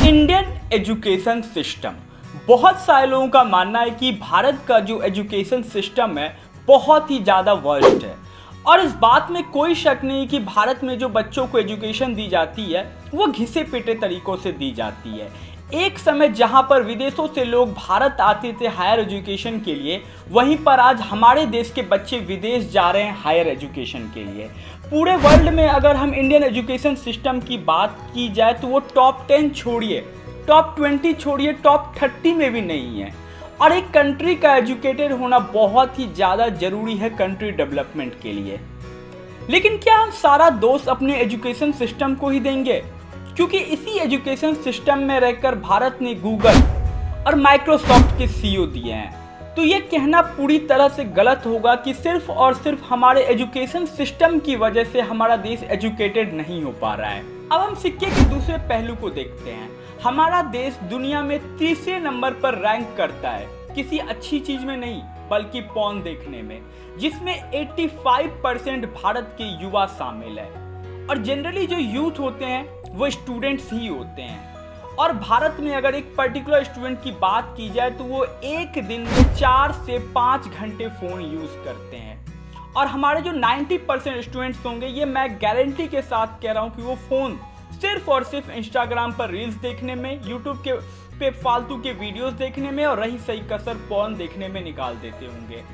Indian education system, बहुत सारे लोगों का मानना है कि भारत का जो एजुकेशन सिस्टम है बहुत ही ज़्यादा वर्स्ट है। और इस बात में कोई शक नहीं कि भारत में जो बच्चों को एजुकेशन दी जाती है वो घिसे पिटे तरीक़ों से दी जाती है। एक समय जहां पर विदेशों से लोग भारत आते थे हायर एजुकेशन के लिए, वहीं पर आज हमारे देश के बच्चे विदेश जा रहे हैं हायर एजुकेशन के लिए। पूरे वर्ल्ड में अगर हम इंडियन एजुकेशन सिस्टम की बात की जाए तो वो टॉप 10 छोड़िए, टॉप 20 छोड़िए, टॉप 30 में भी नहीं है। और एक कंट्री का एजुकेटेड होना बहुत ही ज़्यादा ज़रूरी है कंट्री डेवलपमेंट के लिए। लेकिन क्या हम सारा दोष अपने एजुकेशन सिस्टम को ही देंगे? क्योंकि इसी एजुकेशन सिस्टम में रहकर भारत ने गूगल और माइक्रोसॉफ्ट के सीईओ दिए हैं। तो ये कहना पूरी तरह से गलत होगा कि सिर्फ और सिर्फ हमारे एजुकेशन सिस्टम की वजह से हमारा देश एजुकेटेड नहीं हो पा रहा है। अब हम सिक्के के दूसरे पहलू को देखते हैं। हमारा देश दुनिया में तीसरे नंबर पर रैंक करता है, किसी अच्छी चीज में नहीं बल्कि पॉर्न देखने में, जिसमें 85% भारत के युवा शामिल है। और जनरली जो यूथ होते हैं वो स्टूडेंट्स ही होते हैं। और भारत में अगर एक पर्टिकुलर स्टूडेंट की बात की जाए तो वो एक दिन में 4 से 5 घंटे फ़ोन यूज़ करते हैं। और हमारे जो 90% स्टूडेंट्स होंगे, ये मैं गारंटी के साथ कह रहा हूँ कि वो फ़ोन सिर्फ और सिर्फ इंस्टाग्राम पर रील्स देखने में, यूट्यूब के पे फालतू के वीडियोस देखने में और रही सही कसर पॉर्न देखने में निकाल देते होंगे।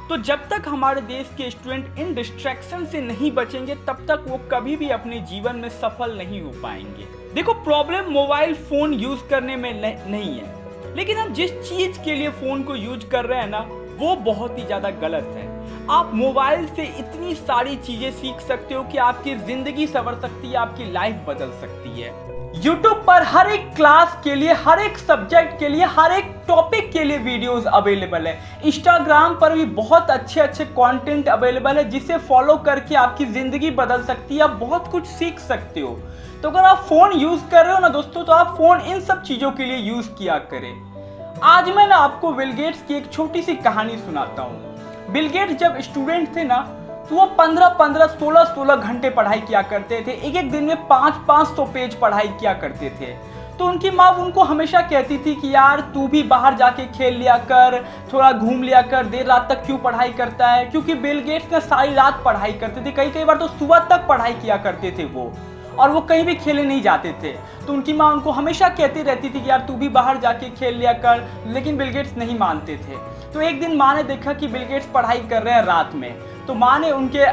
तो जब तक हमारे देश के स्टूडेंट इन डिस्ट्रैक्शन से नहीं बचेंगे तब तक वो कभी भी अपने जीवन में सफल नहीं हो पाएंगे। देखो, प्रॉब्लम मोबाइल फ़ोन यूज़ करने में नहीं है, लेकिन हम जिस चीज़ के लिए फ़ोन को यूज कर रहे हैं ना, वो बहुत ही ज़्यादा गलत है। आप मोबाइल से इतनी सारी चीज़ें सीख सकते हो कि आपकी ज़िंदगी संवर सकती है, आपकी लाइफ बदल सकती है। YouTube पर हर एक क्लास के लिए, हर एक सब्जेक्ट के लिए, हर एक टॉपिक के लिए वीडियोस अवेलेबल है। इंस्टाग्राम पर भी बहुत अच्छे अच्छे कंटेंट अवेलेबल है जिसे फॉलो करके आपकी ज़िंदगी बदल सकती है, आप बहुत कुछ सीख सकते हो। तो अगर आप फ़ोन यूज़ कर रहे हो ना दोस्तों, तो आप फ़ोन इन सब चीज़ों के लिए यूज़ किया करें। आज मैं ना आपको बिल गेट्स की एक छोटी सी कहानी सुनाता हूँ। बिल गेट्स जब स्टूडेंट थे ना, तो वो 15-15, 16-16 घंटे पढ़ाई किया करते थे। एक एक दिन में 500-500 पेज पढ़ाई किया करते थे। तो उनकी माँ उनको हमेशा कहती थी कि यार तू भी बाहर जाके खेल लिया कर, थोड़ा घूम लिया कर, देर रात तक क्यों पढ़ाई करता है। क्योंकि बिल गेट्स ने सारी रात पढ़ाई करते थे, कई बार तो सुबह तक पढ़ाई किया करते थे वो, और वो कहीं भी खेलने नहीं जाते थे। तो उनकी माँ उनको हमेशा कहती रहती थी कि यार तू भी बाहर जाके खेल लिया कर, लेकिन बिल गेट्स नहीं मानते थे। तो एक दिन माँ ने देखा कि बिल गेट्स पढ़ाई कर रहे हैं रात में, तो माँ ने उनके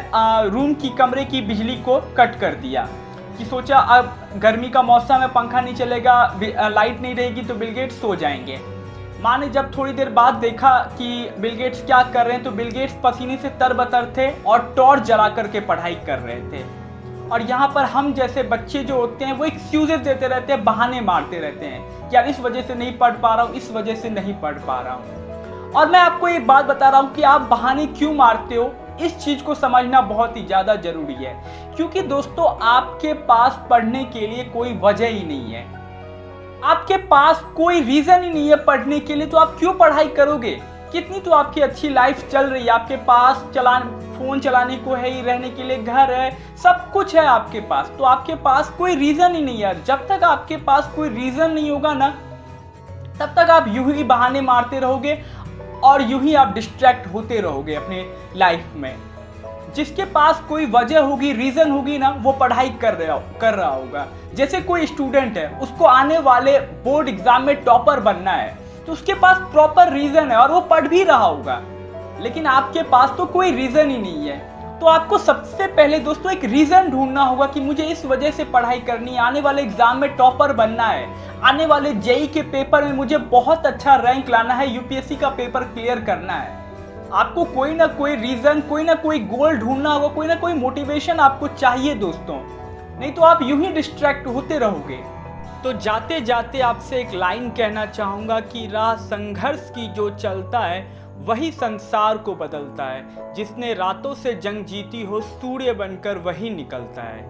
रूम की कमरे की बिजली को कट कर दिया कि सोचा अब गर्मी का मौसम है, पंखा नहीं चलेगा, लाइट नहीं रहेगी तो बिल गेट्स सो जाएंगे। माँ ने जब थोड़ी देर बाद देखा कि बिल गेट्स क्या कर रहे हैं, तो बिल गेट्स पसीने से तरबतर थे और टॉर्च जला करके पढ़ाई कर रहे थे। और यहाँ पर हम जैसे बच्चे जो होते हैं वो एक्सक्यूजेस देते रहते हैं, बहाने मारते रहते हैं कि यार इस वजह से नहीं पढ़ पा रहा हूँ, इस वजह से नहीं पढ़ पा रहा हूँ। और मैं आपको एक बात बता रहा हूँ कि आप बहाने क्यों मारते हो, इस चीज़ को समझना बहुत ही ज़्यादा ज़रूरी है। क्योंकि दोस्तों, आपके पास पढ़ने के लिए कोई वजह ही नहीं है, आपके पास कोई रीज़न ही नहीं है पढ़ने के लिए, तो आप क्यों पढ़ाई करोगे। कितनी तो आपकी अच्छी लाइफ चल रही है, आपके पास फ़ोन चलाने को है ही, रहने के लिए घर है, सब कुछ है आपके पास, तो आपके पास कोई रीज़न ही नहीं है। जब तक आपके पास कोई रीज़न नहीं होगा ना, तब तक आप यूं ही बहाने मारते रहोगे और यूं ही आप डिस्ट्रैक्ट होते रहोगे अपने लाइफ में। जिसके पास कोई वजह होगी, रीज़न होगी ना, वो पढ़ाई कर रहा होगा। जैसे कोई स्टूडेंट है, उसको आने वाले बोर्ड एग्जाम में टॉपर बनना है, तो उसके पास प्रॉपर रीज़न है और वो पढ़ भी रहा होगा। लेकिन आपके पास तो कोई रीज़न ही नहीं है। तो आपको सबसे पहले दोस्तों एक रीज़न ढूंढना होगा कि मुझे इस वजह से पढ़ाई करनी है, आने वाले एग्जाम में टॉपर बनना है, आने वाले जेईई के पेपर में मुझे बहुत अच्छा रैंक लाना है, यूपीएससी का पेपर क्लियर करना है। आपको कोई ना कोई रीज़न, कोई ना कोई गोल ढूंढना होगा, कोई ना कोई मोटिवेशन आपको चाहिए दोस्तों, नहीं तो आप यूं ही डिस्ट्रैक्ट होते रहोगे। तो जाते जाते आपसे एक लाइन कहना चाहूँगा कि राह संघर्ष की जो चलता है वही संसार को बदलता है। जिसने रातों से जंग जीती हो, सूर्य बनकर वही निकलता है।